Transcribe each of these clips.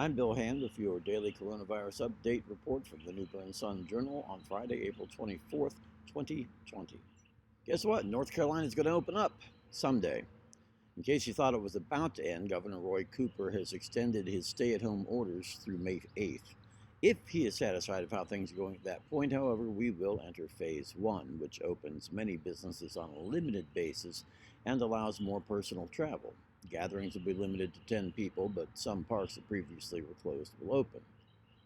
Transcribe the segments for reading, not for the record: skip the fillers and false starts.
I'm Bill Hand with your daily coronavirus update report from the New Bern Sun Journal on Friday, April 24th, 2020. Guess what? North Carolina is going to open up someday. In case you thought it was about to end, Governor Roy Cooper has extended his stay-at-home orders through May 8th. If he is satisfied with how things are going at that point, however, we will enter Phase 1, which opens many businesses on a limited basis and allows more personal travel. Gatherings will be limited to 10 people, but some parks that previously were closed will open.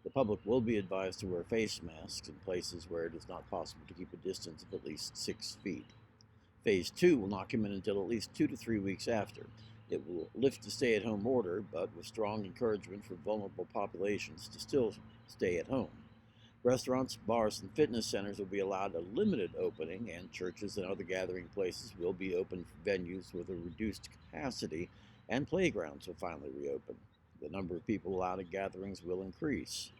The public will be advised to wear face masks in places where it is not possible to keep a distance of at least 6 feet. Phase 2 will not come in until at least 2 to 3 weeks after. It will lift the stay-at-home order, but with strong encouragement for vulnerable populations to still stay at home. Restaurants, bars, and fitness centers will be allowed a limited opening, and churches and other gathering places will be open for venues with a reduced capacity, and playgrounds will finally reopen. The number of people allowed at gatherings will increase.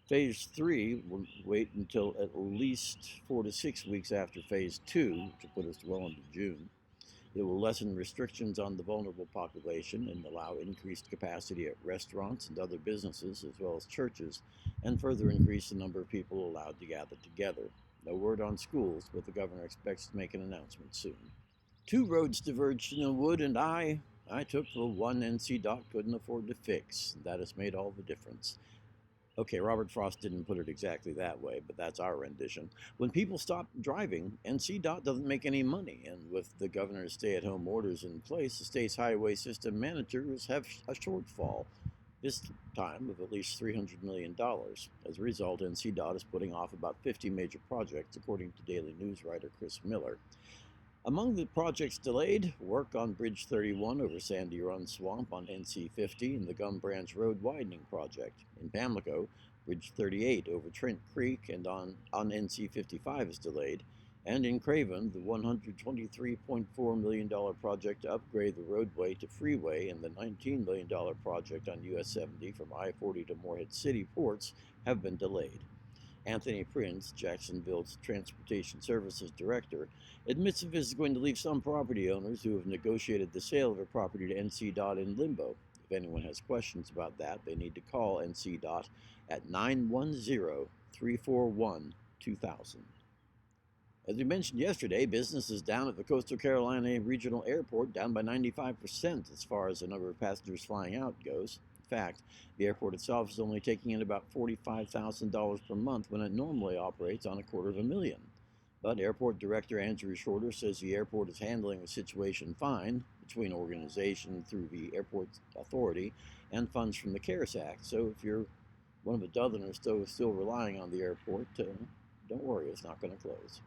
Phase 3 will wait until at least 4 to 6 weeks after Phase 2, which will put us well into June. It will lessen restrictions on the vulnerable population and allow increased capacity at restaurants and other businesses, as well as churches, and further increase the number of people allowed to gather together. No word on schools, but the governor expects to make an announcement soon. 2 roads diverged in the wood, and I took the one NCDOT couldn't afford to fix. That has made all the difference. Okay, Robert Frost didn't put it exactly that way, but that's our rendition. When people stop driving, NCDOT doesn't make any money, and with the governor's stay-at-home orders in place, the state's highway system managers have a shortfall, this time of at least $300 million. As a result, NCDOT is putting off about 50 major projects, according to Daily News writer Chris Miller. Among the projects delayed, work on Bridge 31 over Sandy Run Swamp on NC 50 and the Gum Branch Road widening project. In Pamlico, Bridge 38 over Trent Creek and on NC 55 is delayed. And in Craven, the $123.4 million project to upgrade the roadway to freeway and the $19 million project on US 70 from I-40 to Morehead City ports have been delayed. Anthony Prince, Jacksonville's Transportation Services Director, admits this is going to leave some property owners who have negotiated the sale of their property to NCDOT in limbo. If anyone has questions about that, they need to call NCDOT at 910-341-2000. As we mentioned yesterday, business is down at the Coastal Carolina Regional Airport, down by 95% as far as the number of passengers flying out goes. In fact, the airport itself is only taking in about $45,000 per month when it normally operates on $250,000. But Airport Director Andrew Shorter says the airport is handling the situation fine between organization through the Airport Authority and funds from the CARES Act. So if you're one of a dozen or so still relying on the airport, don't worry, it's not going to close.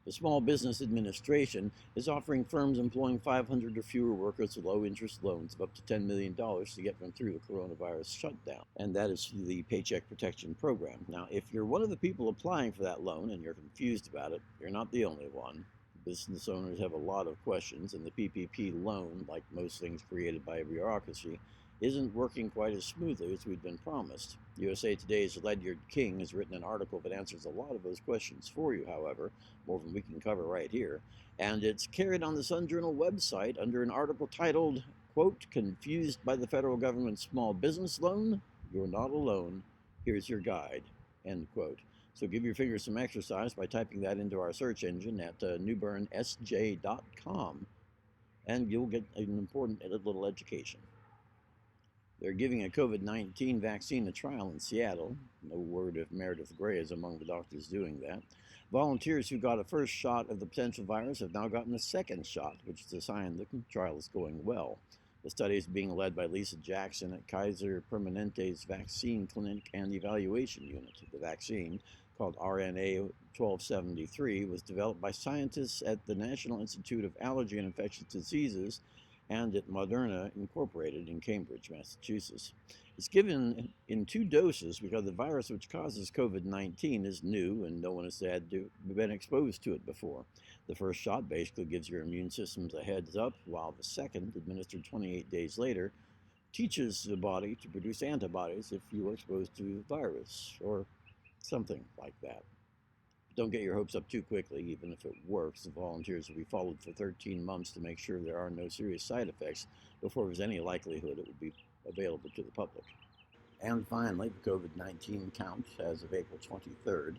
The Small Business Administration is offering firms employing 500 or fewer workers low-interest loans of up to $10 million to get them through the coronavirus shutdown, and that is through the Paycheck Protection Program. Now, if you're one of the people applying for that loan and you're confused about it, you're not the only one. Business owners have a lot of questions, and the PPP loan, like most things created by bureaucracy, isn't working quite as smoothly as we'd been promised. USA Today's Ledyard King has written an article that answers a lot of those questions for you, however, more than we can cover right here, and it's carried on the Sun Journal website under an article titled, quote, "Confused by the federal government's small business loan? You're not alone. Here's your guide," end quote. So give your fingers some exercise by typing that into our search engine at newbernsj.com, and you'll get an important little education. They're giving a COVID-19 vaccine a trial in Seattle. No word if Meredith Gray is among the doctors doing that. Volunteers who got a first shot of the potential virus have now gotten a second shot, which is a sign the trial is going well. The study is being led by Lisa Jackson at Kaiser Permanente's Vaccine Clinic and Evaluation Unit. The vaccine, called RNA 1273, was developed by scientists at the National Institute of Allergy and Infectious Diseases and at Moderna Incorporated in Cambridge, Massachusetts. It's given in 2 doses because the virus which causes COVID-19 is new and no one has been exposed to it before. The first shot basically gives your immune systems a heads up, while the second, administered 28 days later, teaches the body to produce antibodies if you are exposed to the virus, or something like that. Don't get your hopes up too quickly. Even if it works, the volunteers will be followed for 13 months to make sure there are no serious side effects before there's any likelihood it will be available to the public. And finally, the COVID-19 count as of April 23rd.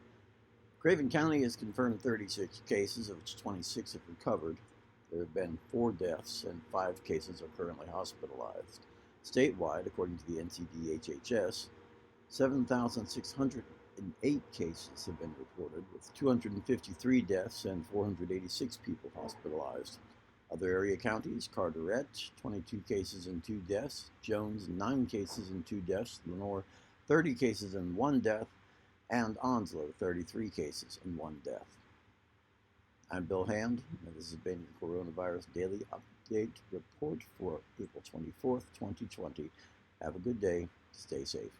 Craven County has confirmed 36 cases, of which 26 have recovered. There have been 4 deaths and 5 cases are currently hospitalized. Statewide, according to the NCDHHS, 7,608 cases have been reported, with 253 deaths and 486 people hospitalized. Other area counties: Carteret, 22 cases and 2 deaths; Jones, 9 cases and 2 deaths; Lenore, 30 cases and 1 death; and Onslow, 33 cases and 1 death. I'm Bill Hand, and this has been the Coronavirus Daily Update Report for April 24th, 2020. Have a good day. Stay safe.